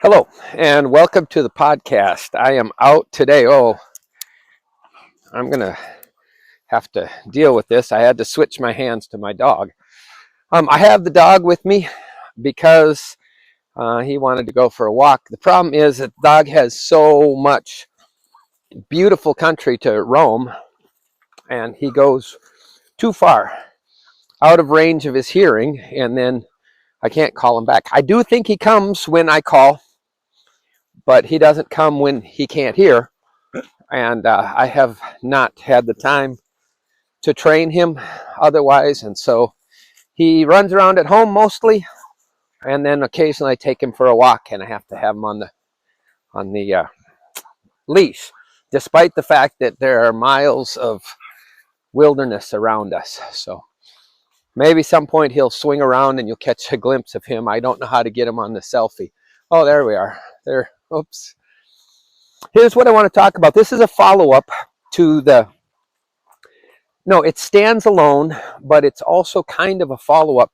Hello, and welcome to the podcast. I am out today. I'm going to have to deal with this. I had to switch my hands to my dog. I have the dog with me because he wanted to go for a walk. The problem is that the dog has so much beautiful country to roam, and he goes too far out of range of his hearing, and then I can't call him back. I do think he comes when I call, but he doesn't come when he can't hear. And I have not had the time to train him otherwise, and so he runs around at home mostly, and then occasionally I take him for a walk, and I have to have him on the leash, despite the fact that there are miles of wilderness around us. So maybe some point he'll swing around and you'll catch a glimpse of him. I don't know how to get him on the selfie. Oh, there we are. There. Oops. Here's what I want to talk about. This is a follow-up to it stands alone, but it's also kind of a follow-up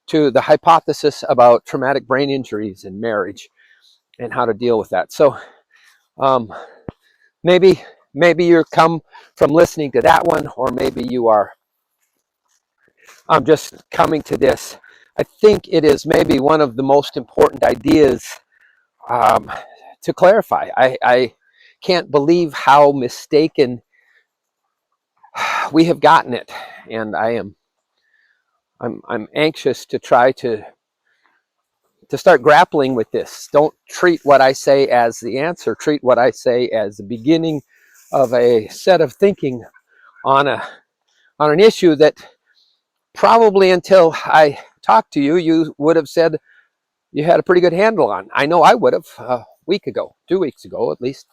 to the hypothesis about traumatic brain injuries in marriage and how to deal with that. So maybe you come from listening to that one, or maybe you are just coming to this. I think it is maybe one of the most important ideas to clarify. I can't believe how mistaken we have gotten it, and I'm anxious to try to start grappling with this. Don't treat what I say as the answer. Treat what I say as the beginning of a set of thinking on an issue that probably until I talked to you, you would have said you had a pretty good handle on. I know I would have a week ago, 2 weeks ago at least.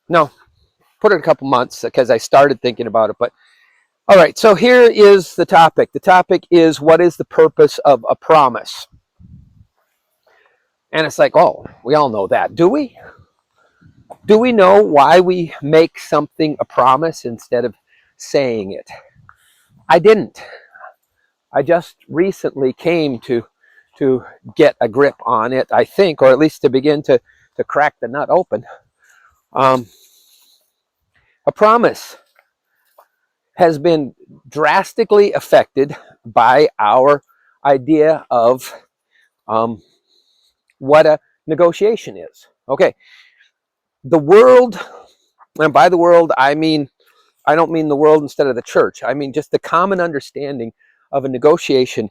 No, put it a couple months because I started thinking about it. But all right, so here is the topic. The topic is, what is the purpose of a promise? And it's like, oh, we all know that. Do we? Do we know why we make something a promise instead of saying it? I didn't. I just recently came to get a grip on it, I think, or at least to begin to crack the nut open. A promise has been drastically affected by our idea of what a negotiation is. Okay, the world, and by the world I don't mean the world instead of the church. I mean just the common understanding of a negotiation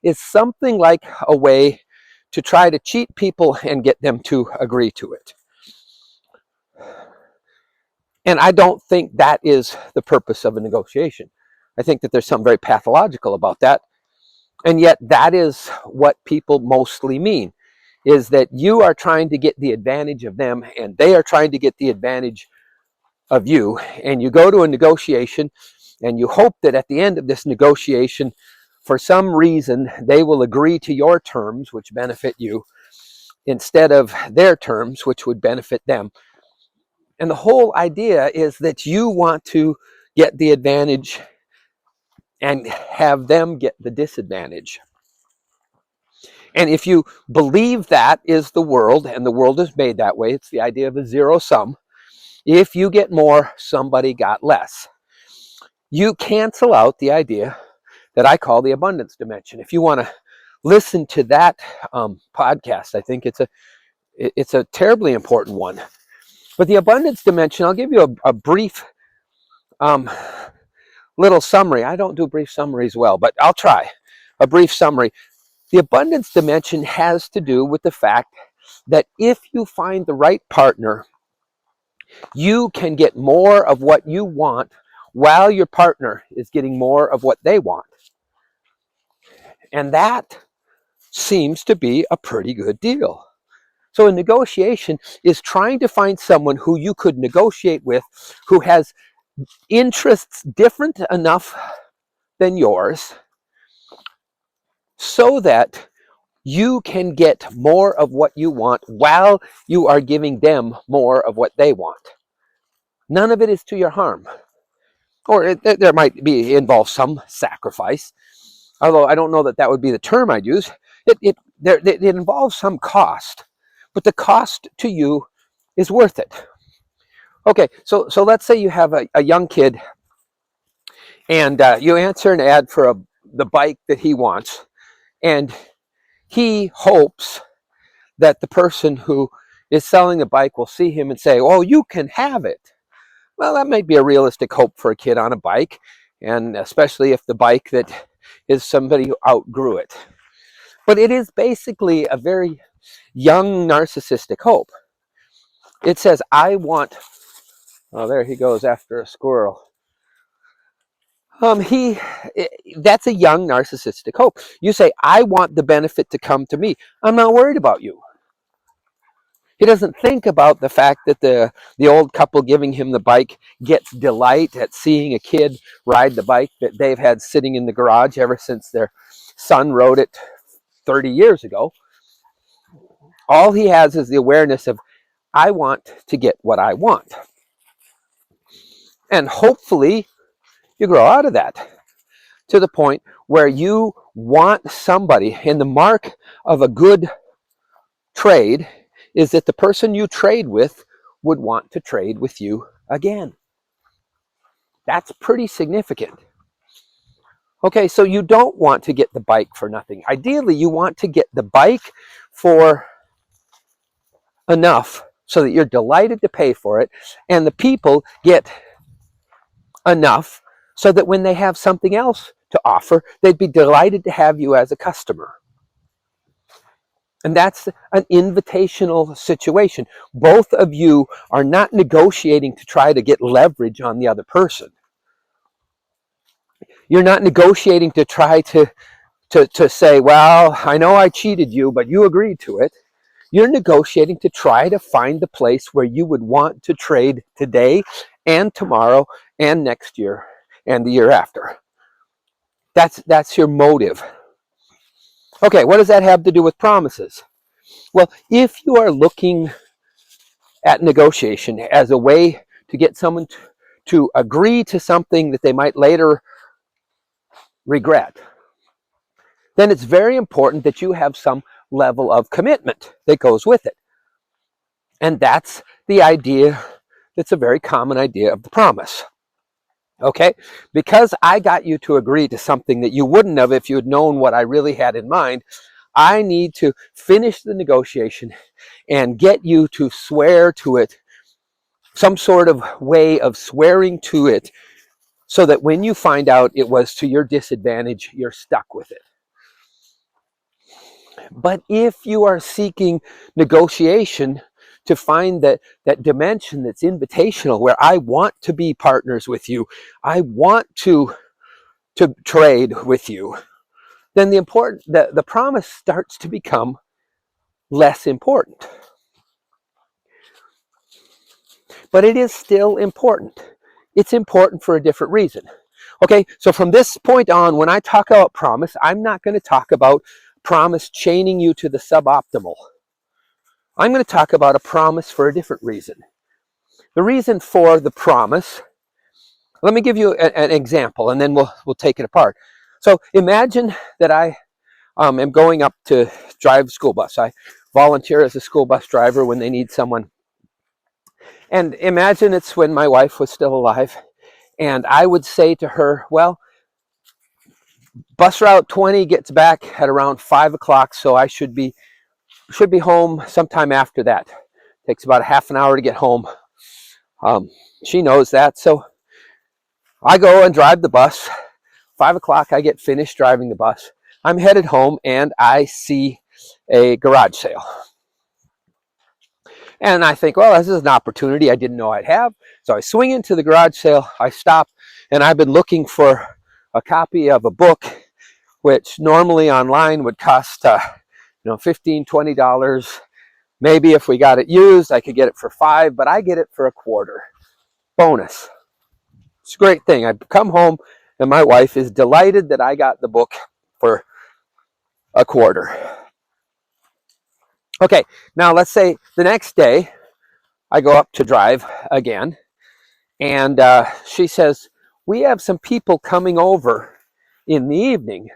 is something like a way to try to cheat people and get them to agree to it. And I don't think that is the purpose of a negotiation. I think that there's something very pathological about that. And yet that is what people mostly mean, is that you are trying to get the advantage of them and they are trying to get the advantage of you. And you go to a negotiation and you hope that at the end of this negotiation, for some reason, they will agree to your terms, which benefit you, instead of their terms, which would benefit them. And the whole idea is that you want to get the advantage and have them get the disadvantage. And if you believe that is the world, and the world is made that way, it's the idea of a zero sum. If you get more, somebody got less. You cancel out the idea that I call the abundance dimension. If you want to listen to that podcast, I think it's a terribly important one. But the abundance dimension, I'll give you a brief little summary. I don't do brief summaries well, but I'll try a brief summary. The abundance dimension has to do with the fact that if you find the right partner, you can get more of what you want while your partner is getting more of what they want. And that seems to be a pretty good deal. So a negotiation is trying to find someone who you could negotiate with, who has interests different enough than yours, so that you can get more of what you want while you are giving them more of what they want. None of it is to your harm. Or there might be involve some sacrifice, although I don't know that would be the term I'd use. it involves some cost, but the cost to you is worth it. Okay, so let's say you have a young kid, and you answer an ad for the bike that he wants, and he hopes that the person who is selling the bike will see him and say, "Oh, you can have it." Well, that might be a realistic hope for a kid on a bike, and especially if the bike that is somebody who outgrew it. But it is basically a very young narcissistic hope. It says, I want, oh, there he goes after a squirrel. That's a young narcissistic hope. You say, I want the benefit to come to me. I'm not worried about you. He doesn't think about the fact that the old couple giving him the bike gets delight at seeing a kid ride the bike that they've had sitting in the garage ever since their son rode it 30 years ago. All he has is the awareness of, I want to get what I want. And hopefully you grow out of that to the point where you want somebody, and the mark of a good trade is that the person you trade with would want to trade with you again. That's pretty significant. Okay, so you don't want to get the bike for nothing. Ideally, you want to get the bike for enough so that you're delighted to pay for it, and the people get enough so that when they have something else to offer, they'd be delighted to have you as a customer. And that's an invitational situation. Both of you are not negotiating to try to get leverage on the other person. You're not negotiating to try to say, well, I know I cheated you, but you agreed to it. You're negotiating to try to find the place where you would want to trade today and tomorrow and next year and the year after. That's your motive. Okay, what does that have to do with promises? Well, if you are looking at negotiation as a way to get someone to agree to something that they might later regret, then it's very important that you have some level of commitment that goes with it. And that's the idea, that's a very common idea of the promise. Okay, because I got you to agree to something that you wouldn't have if you had known what I really had in mind, I need to finish the negotiation and get you to swear to it, some sort of way of swearing to it, so that when you find out it was to your disadvantage, you're stuck with it. But if you are seeking negotiation to find that dimension that's invitational, where I want to be partners with you, I want to trade with you, then the promise starts to become less important. But it is still important. It's important for a different reason. Okay, so from this point on, when I talk about promise, I'm not going to talk about promise chaining you to the suboptimal. I'm going to talk about a promise for a different reason. The reason for the promise, let me give you an example, and then we'll take it apart. So imagine that I am going up to drive a school bus. I volunteer as a school bus driver when they need someone. And imagine it's when my wife was still alive, and I would say to her, well, bus route 20 gets back at around 5 o'clock, so I should be home sometime after that. Takes about a half an hour to get home. She knows that, so I go and drive the bus. 5 o'clock, I get finished driving the bus. I'm headed home, and I see a garage sale. And I think, well, this is an opportunity I didn't know I'd have. So I swing into the garage sale, I stop, and I've been looking for a copy of a book, which normally online would cost $15, $20. Maybe if we got it used, I could get it for $5, but I get it for $0.25. Bonus. It's a great thing. I come home, and my wife is delighted that I got the book for $0.25. Okay, now let's say the next day, I go up to drive again, and she says, we have some people coming over in the evening.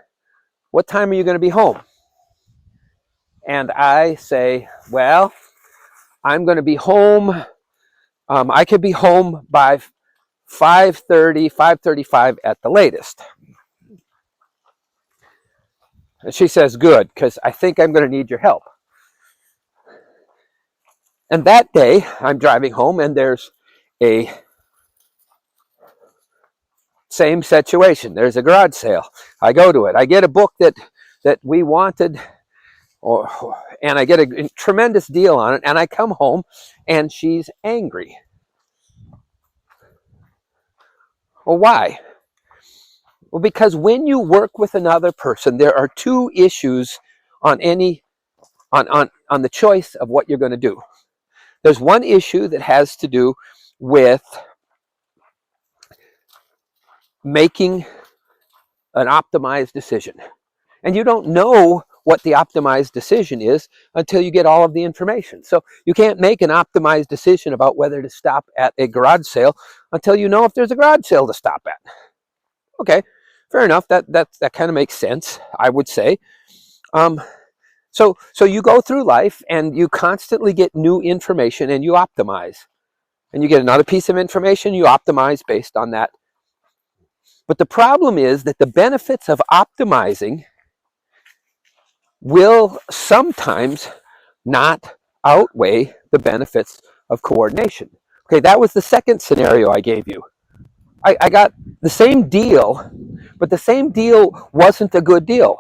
What time are you going to be home? and I say, well, I'm going to be home. I could be home by 5:30, 5:35 at the latest. And she says, good, because I think I'm going to need your help. And that day, I'm driving home, and there's a same situation. There's a garage sale. I go to it. I get a book that we wanted, and I get a tremendous deal on it, and I come home, and she's angry. Well, why? Well, because when you work with another person, there are two issues on the choice of what you're going to do. There's one issue that has to do with making an optimized decision. And you don't know what the optimized decision is until you get all of the information. So you can't make an optimized decision about whether to stop at a garage sale until you know if there's a garage sale to stop at. Okay, fair enough. That kind of makes sense, I would say. So you go through life and you constantly get new information and you optimize. And you get another piece of information, you optimize based on that. But the problem is that the benefits of optimizing will sometimes not outweigh the benefits of coordination. Okay, that was the second scenario I gave you. I got the same deal, but the same deal wasn't a good deal.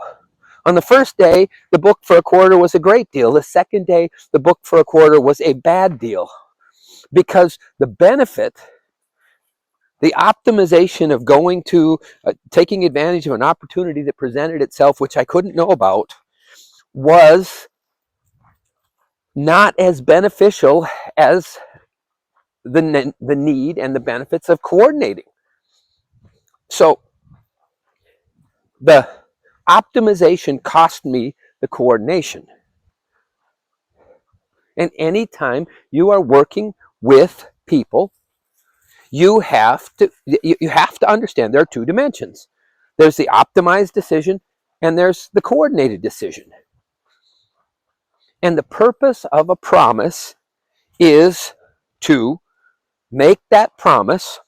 On the first day, the book for a quarter was a great deal. The second day, the book for a quarter was a bad deal. Because the benefit, the optimization of going to, taking advantage of an opportunity that presented itself, which I couldn't know about, was not as beneficial as the need and the benefits of coordinating. So the optimization cost me the coordination. And anytime you are working with people, you have to understand there are two dimensions. There's the optimized decision and there's the coordinated decision. And the purpose of a promise is to make that promise,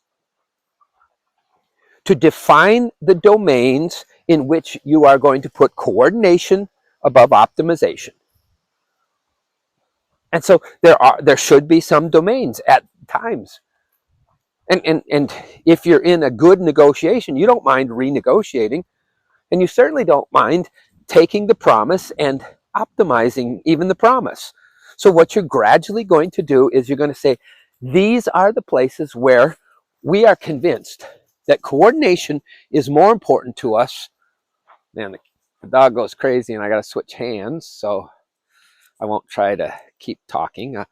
to define the domains in which you are going to put coordination above optimization. And so there should be some domains at times. And if you're in a good negotiation, you don't mind renegotiating, and you certainly don't mind taking the promise and optimizing even the promise. So what you're gradually going to do is you're going to say, these are the places where we are convinced that coordination is more important to us. Man, the dog goes crazy and I got to switch hands, so I won't try to keep talking.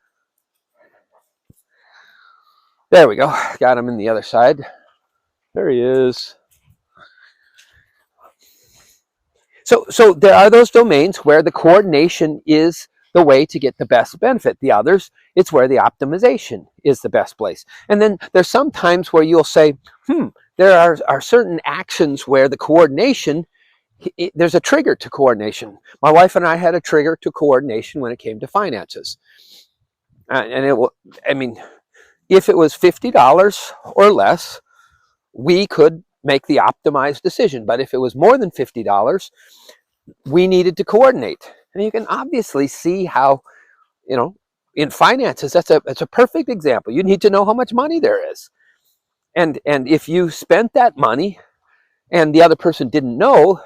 There we go. Got him in the other side. There he is. So there are those domains where the coordination is the way to get the best benefit. The others, it's where the optimization is the best place. And then there's some times where you'll say, there are certain actions where the coordination, there's a trigger to coordination. My wife and I had a trigger to coordination when it came to finances. And if it was $50 or less, we could make the optimized decision. But if it was more than $50, we needed to coordinate. And you can obviously see how, in finances, that's a perfect example. You need to know how much money there is. And if you spent that money and the other person didn't know,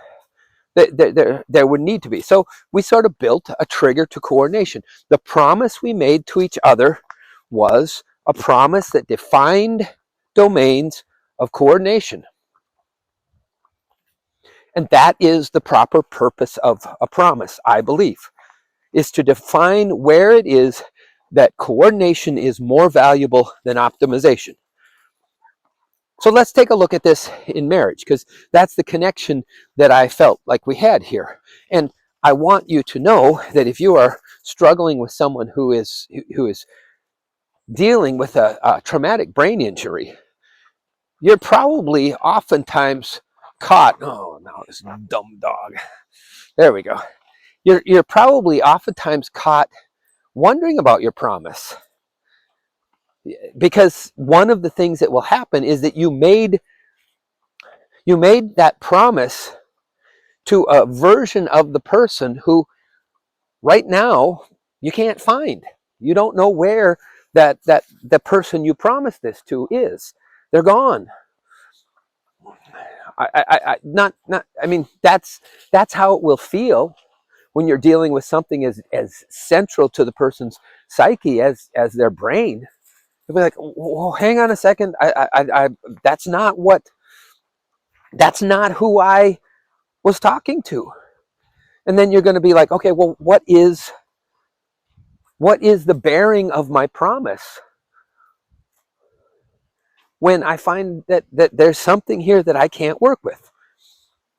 there would need to be. So we sort of built a trigger to coordination. The promise we made to each other was a promise that defined domains of coordination. And that is the proper purpose of a promise, I believe, is to define where it is that coordination is more valuable than optimization. So let's take a look at this in marriage, because that's the connection that I felt like we had here. And I want you to know that if you are struggling with someone who is dealing with a traumatic brain injury, you're probably oftentimes caught, oh no, this dumb dog. There we go. you're probably oftentimes caught wondering about your promise, because one of the things that will happen is that you made that promise to a version of the person who right now you can't find. You don't know where that the person you promised this to is. They're gone. I mean, that's how it will feel when you're dealing with something as central to the person's psyche as their brain. You'll be like, well, hang on a second. That's not who I was talking to. And then you're going to be like, okay, well, what is the bearing of my promise when I find that there's something here that I can't work with?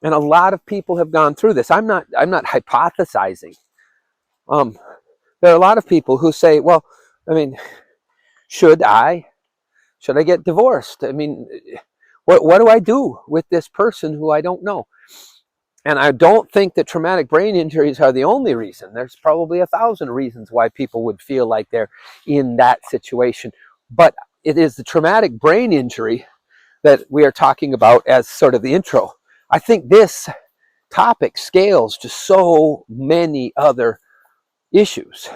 And a lot of people have gone through this. I'm not hypothesizing. There are a lot of people who say, well, I mean, should I get divorced? I mean, what do I do with this person who I don't know? And I don't think that traumatic brain injuries are the only reason. There's probably 1,000 reasons why people would feel like they're in that situation. But it is the traumatic brain injury that we are talking about as sort of the intro. I think this topic scales to so many other issues.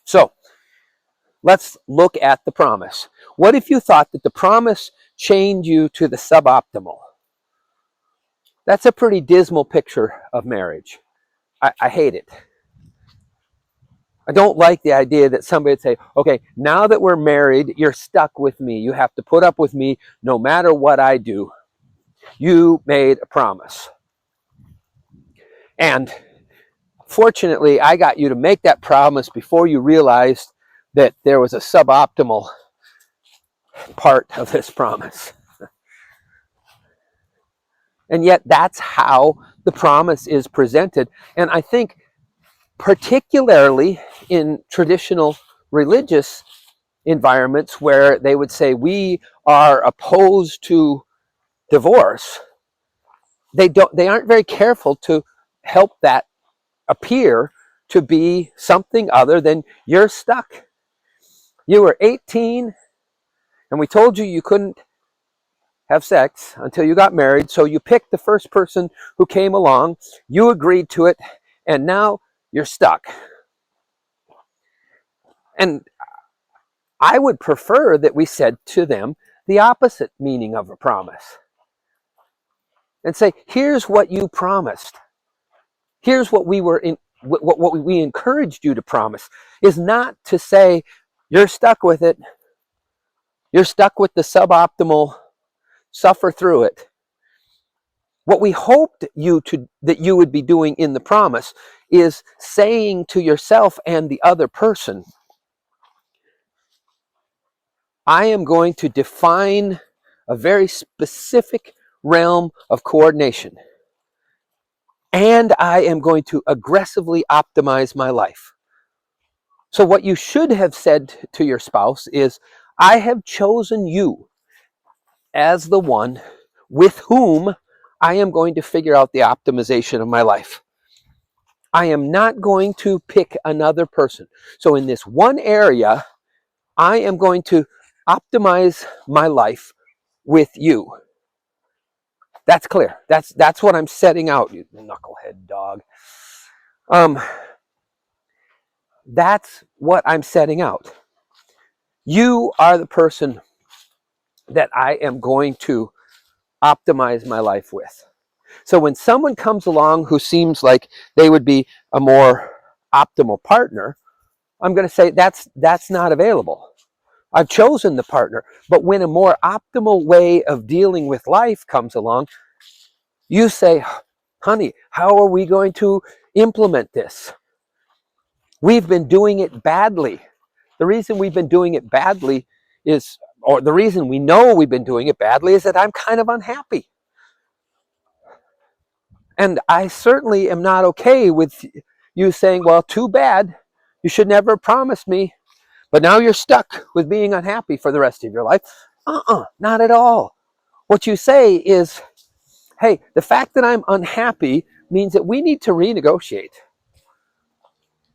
So let's look at the promise. What if you thought that the promise chained you to the suboptimal? That's a pretty dismal picture of marriage. I hate it. I don't like the idea that somebody would say, okay, now that we're married, you're stuck with me. You have to put up with me no matter what I do. You made a promise. And fortunately, I got you to make that promise before you realized that there was a suboptimal part of this promise. And yet that's how the promise is presented. And I think particularly in traditional religious environments where they would say we are opposed to divorce, they aren't very careful to help that appear to be something other than you're stuck. You were 18 and we told you you couldn't have sex until you got married, so you picked the first person who came along, you agreed to it, and now you're stuck. And I would prefer that we said to them the opposite meaning of a promise and say, here's what you promised. Here's what we encouraged you to promise, is not to say you're stuck with it. You're stuck with the suboptimal, suffer through it. What we hoped that you would be doing in the promise is saying to yourself and the other person, I am going to define a very specific realm of coordination, and I am going to aggressively optimize my life. So what you should have said to your spouse is, I have chosen you as the one with whom I am going to figure out the optimization of my life. I am not going to pick another person. So in this one area, I am going to optimize my life with you. That's clear. That's what I'm setting out, you knucklehead dog. That's what I'm setting out. You are the person that I am going to optimize my life with. So when someone comes along who seems like they would be a more optimal partner, I'm going to say that's not available. I've chosen the partner. But when a more optimal way of dealing with life comes along, you say, honey, how are we going to implement this? We've been doing it badly. The reason we've been doing it badly is, or the reason we know we've been doing it badly, is that I'm kind of unhappy. And I certainly am not okay with you saying, well, too bad. You should never have promised me. But now you're stuck with being unhappy for the rest of your life. Not at all. What you say is, hey, the fact that I'm unhappy means that we need to renegotiate.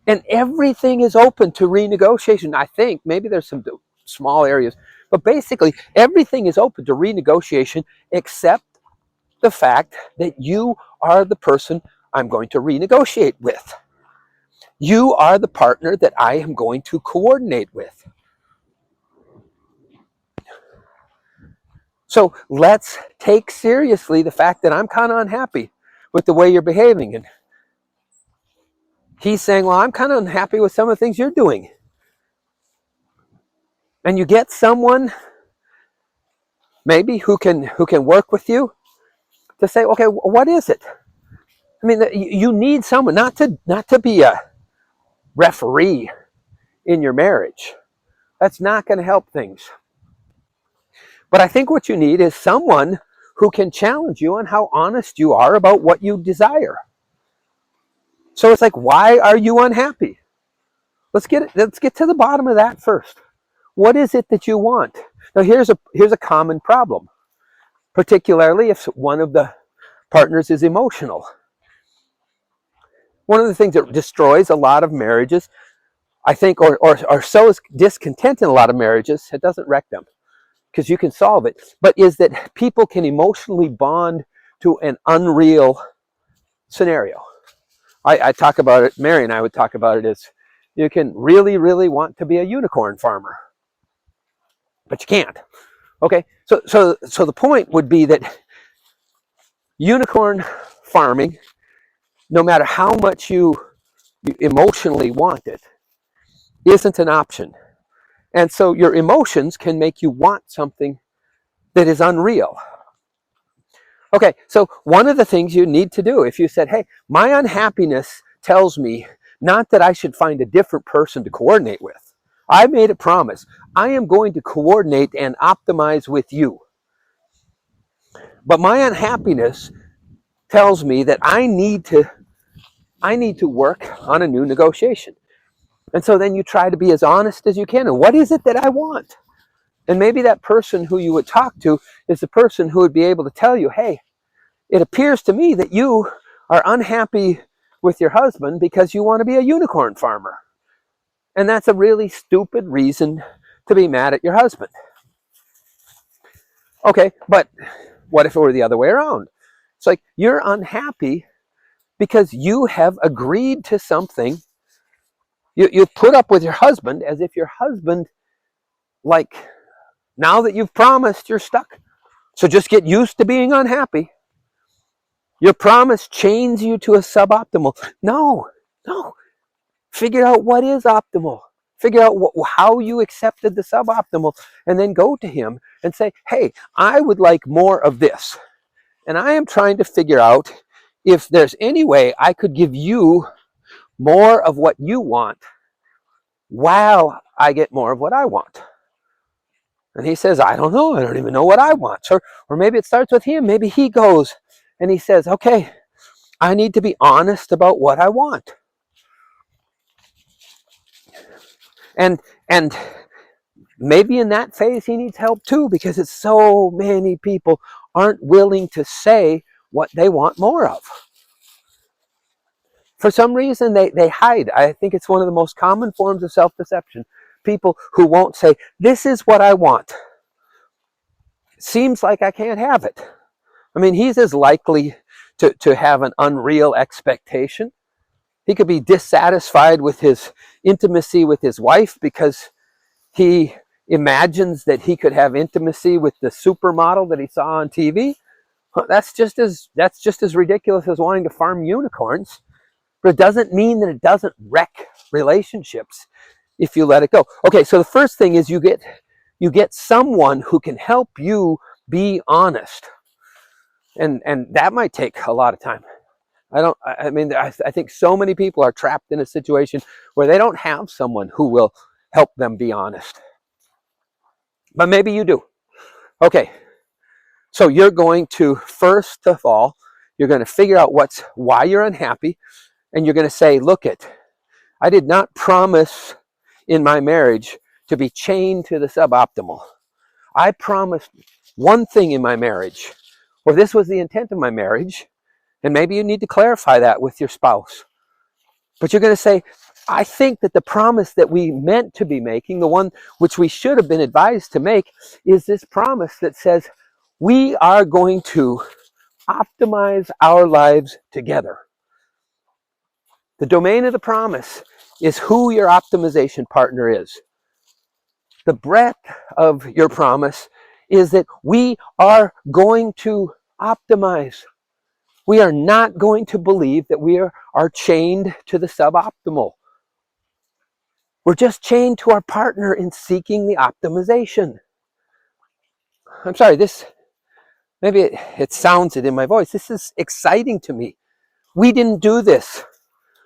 And everything is open to renegotiation. I think maybe there's some small areas, but basically everything is open to renegotiation except the fact that you are the person I'm going to renegotiate with. You are the partner that I am going to coordinate with. So let's take seriously the fact that I'm kind of unhappy with the way you're behaving. And he's saying, well, I'm kind of unhappy with some of the things you're doing. And you get someone maybe who can work with you to say, okay, what is it? I mean, you need someone not to be a referee in your marriage. That's not going to help things. But I think what you need is someone who can challenge you on how honest you are about what you desire. So it's like, why are you unhappy? Let's get to the bottom of that first. What is it that you want? Now here's a common problem, particularly if one of the partners is emotional. One of the things that destroys a lot of marriages, I think, or so is discontent in a lot of marriages, it doesn't wreck them, because you can solve it, but is that people can emotionally bond to an unreal scenario. I talk about it, Mary and I would talk about it as, you can really, really want to be a unicorn farmer, but you can't. Okay, so the point would be that unicorn farming, no matter how much you emotionally want it, isn't an option. And so your emotions can make you want something that is unreal. Okay, so one of the things you need to do, if you said, hey, my unhappiness tells me not that I should find a different person to coordinate with. I made a promise. I am going to coordinate and optimize with you. But my unhappiness tells me that I need to work on a new negotiation. And so then you try to be as honest as you can. And what is it that I want? And maybe that person who you would talk to is the person who would be able to tell you, hey, it appears to me that you are unhappy with your husband because you want to be a unicorn farmer. And that's a really stupid reason to be mad at your husband. Okay, but what if it were the other way around? It's like you're unhappy because you have agreed to something. You put up with your husband as if your husband, like, now that you've promised, you're stuck. So just get used to being unhappy. Your promise chains you to a suboptimal. No. Figure out what is optimal. Figure out how you accepted the suboptimal, and then go to him and say, hey, I would like more of this. And I am trying to figure out if there's any way I could give you more of what you want while I get more of what I want. And he says, I don't know. I don't even know what I want. Or maybe it starts with him. Maybe he goes and he says, okay, I need to be honest about what I want. And maybe in that phase he needs help too, because it's so many people aren't willing to say what they want more of. For some reason they hide. I think it's one of the most common forms of self-deception. People who won't say, this is what I want. Seems like I can't have it. I mean, he's as likely to have an unreal expectation. He could be dissatisfied with his intimacy with his wife because he imagines that he could have intimacy with the supermodel that he saw on TV. That's just as ridiculous as wanting to farm unicorns. But it doesn't mean that it doesn't wreck relationships if you let it go. Okay, so the first thing is you get someone who can help you be honest. And that might take a lot of time. I think so many people are trapped in a situation where they don't have someone who will help them be honest. But maybe you do. Okay, so you're going to, first of all, you're going to figure out why you're unhappy, and you're going to say, look I did not promise in my marriage to be chained to the suboptimal. I promised one thing in my marriage, or this was the intent of my marriage, And maybe you need to clarify that with your spouse. But you're going to say, I think that the promise that we meant to be making, the one which we should have been advised to make, is this promise that says we are going to optimize our lives together. The domain of the promise is who your optimization partner is. The breadth of your promise is that we are going to optimize. We are not going to believe that we are chained to the suboptimal. We're just chained to our partner in seeking the optimization. I'm sorry, maybe it sounds it in my voice. This is exciting to me. We didn't do this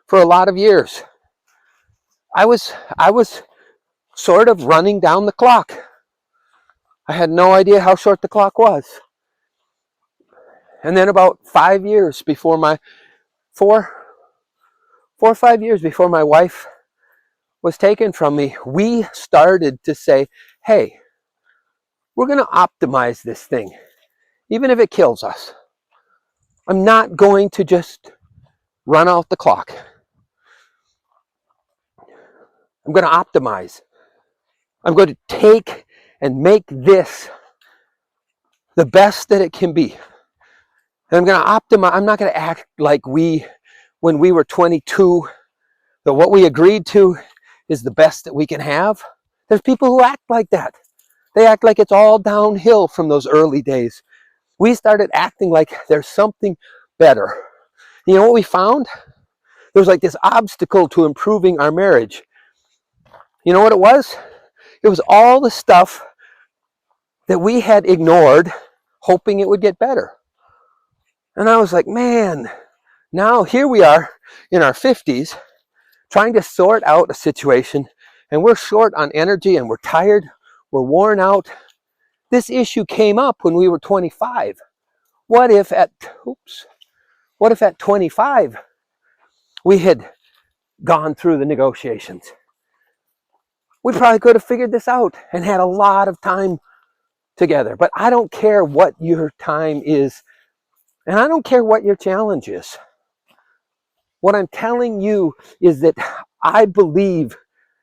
for a lot of years. I was sort of running down the clock. I had no idea how short the clock was. And then about 5 years before my 4 or 5 years before my wife was taken from me, we started to say, hey, we're going to optimize this thing, even if it kills us. I'm not going to just run out the clock. I'm going to optimize. I'm going to take and make this the best that it can be. And I'm going to optimize. I'm not going to act like when we were 22, that what we agreed to is the best that we can have. There's people who act like that. They act like it's all downhill from those early days. We started acting like there's something better. You know what we found? There was like this obstacle to improving our marriage. You know what it was? It was all the stuff that we had ignored, hoping it would get better. And I was like, man, now here we are in our 50s, trying to sort out a situation, and we're short on energy and we're tired, we're worn out. This issue came up when we were 25. What if at 25 we had gone through the negotiations? We probably could have figured this out and had a lot of time together. But I don't care what your time is, and I don't care what your challenge is. What I'm telling you is that I believe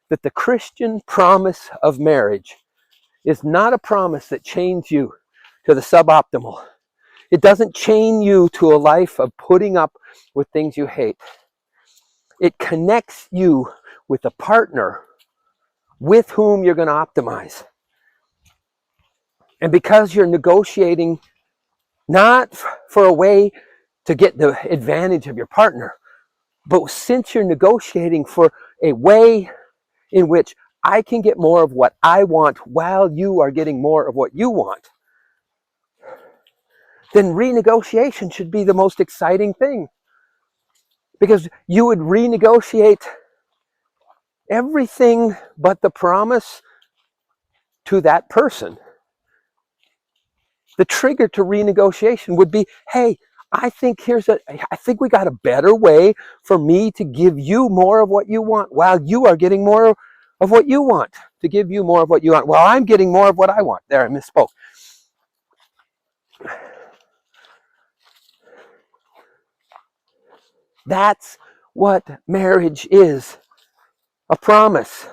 that the Christian promise of marriage is not a promise that chains you to the suboptimal. It doesn't chain you to a life of putting up with things you hate. It connects you with a partner with whom you're going to optimize. And because you're negotiating not for a way to get the advantage of your partner, but since you're negotiating for a way in which I can get more of what I want while you are getting more of what you want, then renegotiation should be the most exciting thing. Because you would renegotiate everything but the promise to that person. The trigger to renegotiation would be, hey, I think we got a better way for me to give you more of what you want while you are getting more of what you want. To give you more of what you want while I'm getting more of what I want. There, I misspoke. That's what marriage is. A promise.